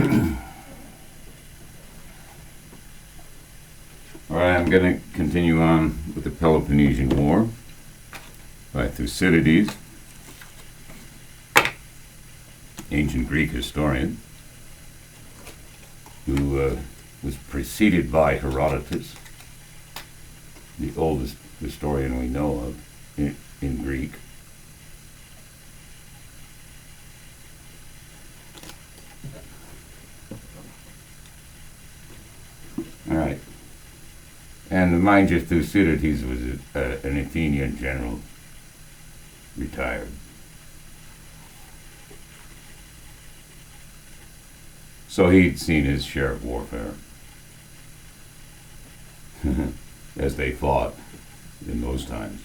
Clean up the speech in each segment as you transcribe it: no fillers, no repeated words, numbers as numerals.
All right, I'm going to continue on with the Peloponnesian War by Thucydides, ancient Greek historian, who was preceded by Herodotus, the oldest historian we know of in Greek. All right. And mind you, Thucydides was an Athenian general, retired. So he'd seen his share of warfare, as they fought in those times.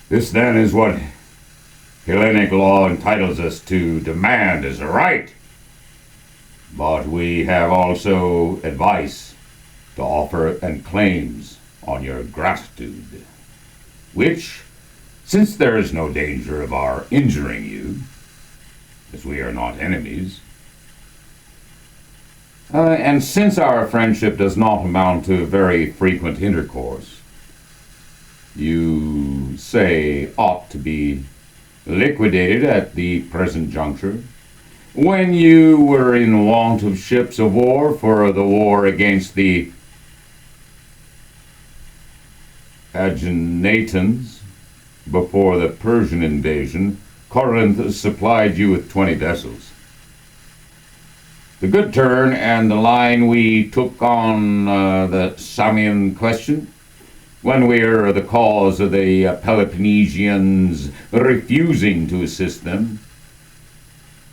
This then is what Hellenic law entitles us to demand as a right. But we have also advice to offer and claims on your gratitude, which, since there is no danger of our injuring you, as we are not enemies, and since our friendship does not amount to very frequent intercourse, you say ought to be liquidated at the present juncture, when you were in want of ships of war for the war against the Aeginetans. Before the Persian invasion, Corinth supplied you with 20 vessels. The good turn and the line we took on the Samian question, when we were the cause of the Peloponnesians refusing to assist them,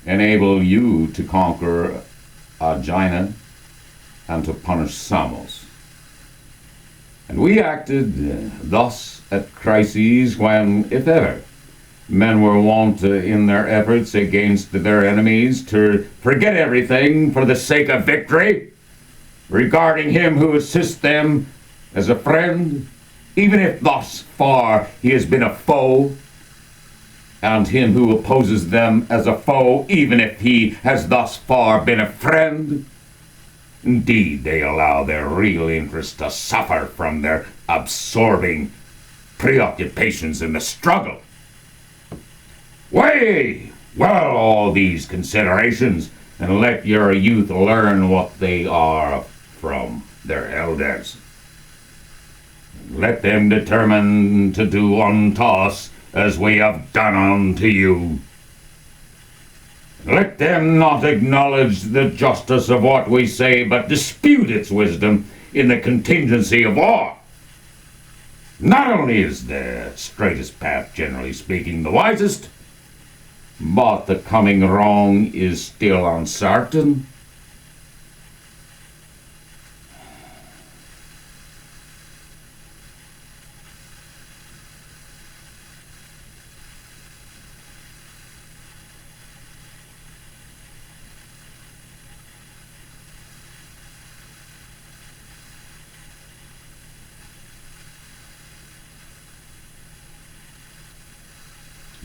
enable you to conquer Aegina and to punish Samos. And we acted thus at crises when, if ever, men were wont in their efforts against their enemies to forget everything for the sake of victory, regarding him who assists them as a friend, even if thus far he has been a foe, and him who opposes them as a foe, even if he has thus far been a friend. Indeed, they allow their real interest to suffer from their absorbing preoccupations in the struggle. Weigh well all these considerations, and let your youth learn what they are from their elders. Let them determine to do unto us as we have done unto you. Let them not acknowledge the justice of what we say, but dispute its wisdom in the contingency of war. Not only is the straightest path, generally speaking, the wisest, but the coming wrong is still uncertain.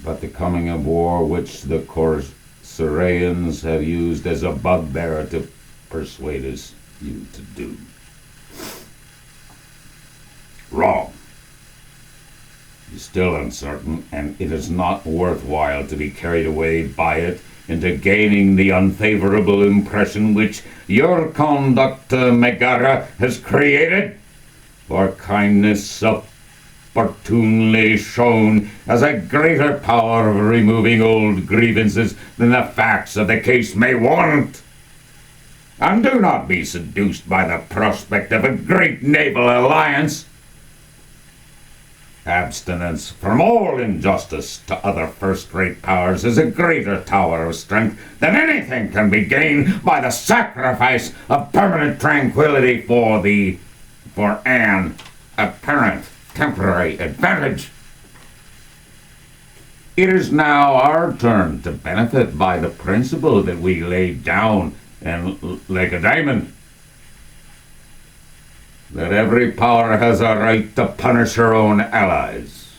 But the coming of war, which the Corcyraeans have used as a bugbear to persuade us you to do. Wrong is still uncertain, and it is not worthwhile to be carried away by it into gaining the unfavorable impression which your conduct, Megara, has created. For kindness opportunely shown as a greater power of removing old grievances than the facts of the case may warrant. And do not be seduced by the prospect of a great naval alliance. Abstinence from all injustice to other first-rate powers is a greater tower of strength than anything can be gained by the sacrifice of permanent tranquility for an apparent temporary advantage. It is now our turn to benefit by the principle that we laid down in Lacedaemon, that every power has a right to punish her own allies.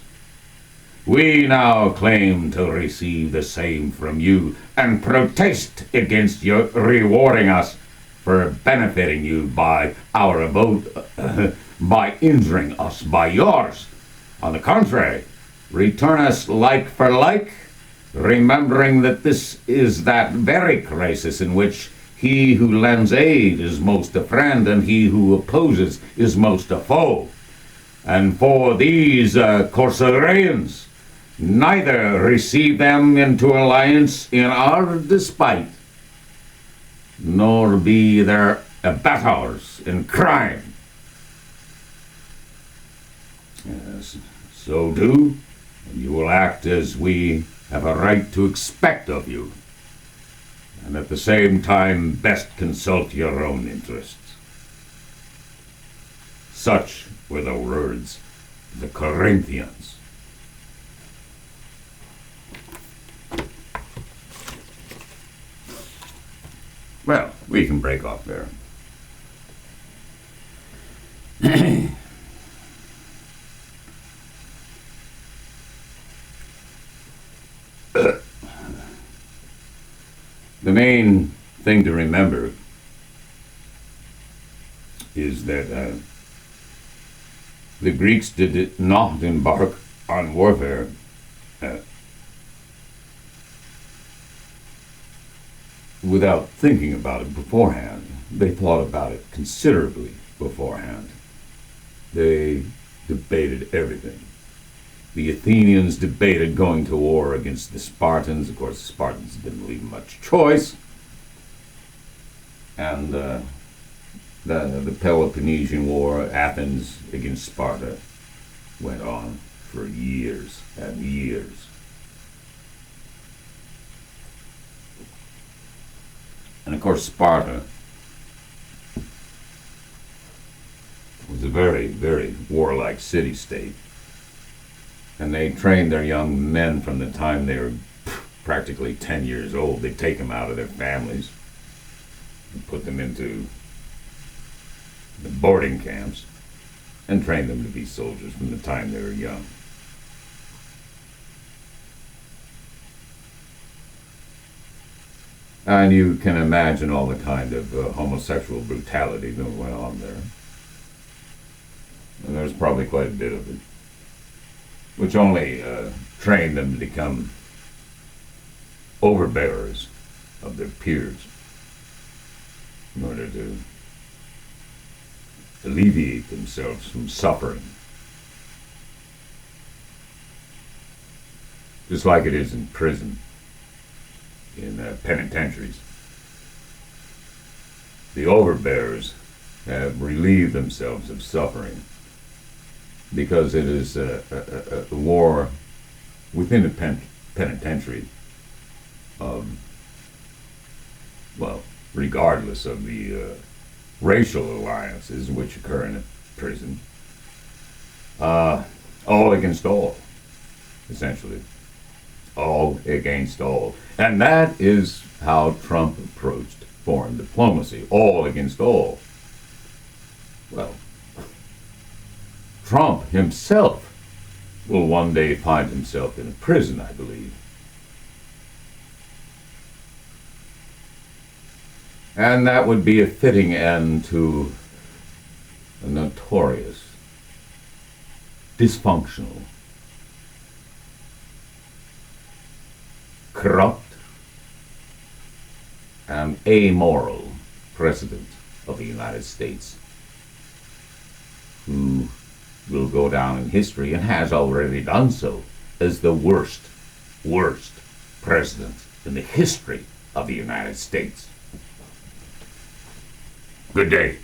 We now claim to receive the same from you and protest against your rewarding us for benefiting you by our abode, by injuring us by yours. On the contrary, return us like for like, remembering that this is that very crisis in which he who lends aid is most a friend and he who opposes is most a foe. And for these Corsairians, neither receive them into alliance in our despite, nor be their abettors in crime. Yes, so do, and you will act as we have a right to expect of you, and at the same time best consult your own interests. Such were the words of the Corinthians. Well, we can break off there. The main thing to remember is that the Greeks did not embark on warfare without thinking about it beforehand. They thought about it considerably beforehand. They debated everything. The Athenians debated going to war against the Spartans. Of course, the Spartans didn't leave much choice. And the Peloponnesian War, Athens against Sparta, went on for years and years. And of course, Sparta was a very, very warlike city-state. And they trained their young men from the time they were practically 10 years old. They'd take them out of their families and put them into the boarding camps and train them to be soldiers from the time they were young. And you can imagine all the kind of homosexual brutality that went on there. And there's probably quite a bit of it, which only trained them to become overbearers of their peers in order to alleviate themselves from suffering. Just like it is in prison, in penitentiaries. The overbearers have relieved themselves of suffering because it is a war within the penitentiary, well, regardless of the racial alliances which occur in a prison, all against all, essentially. All against all. And that is how Trump approached foreign diplomacy, all against all. Well, Trump himself will one day find himself in a prison, I believe. And that would be a fitting end to a notorious, dysfunctional, corrupt, and amoral president of the United States, who will go down in history and has already done so as the worst president in the history of the United States. Good day.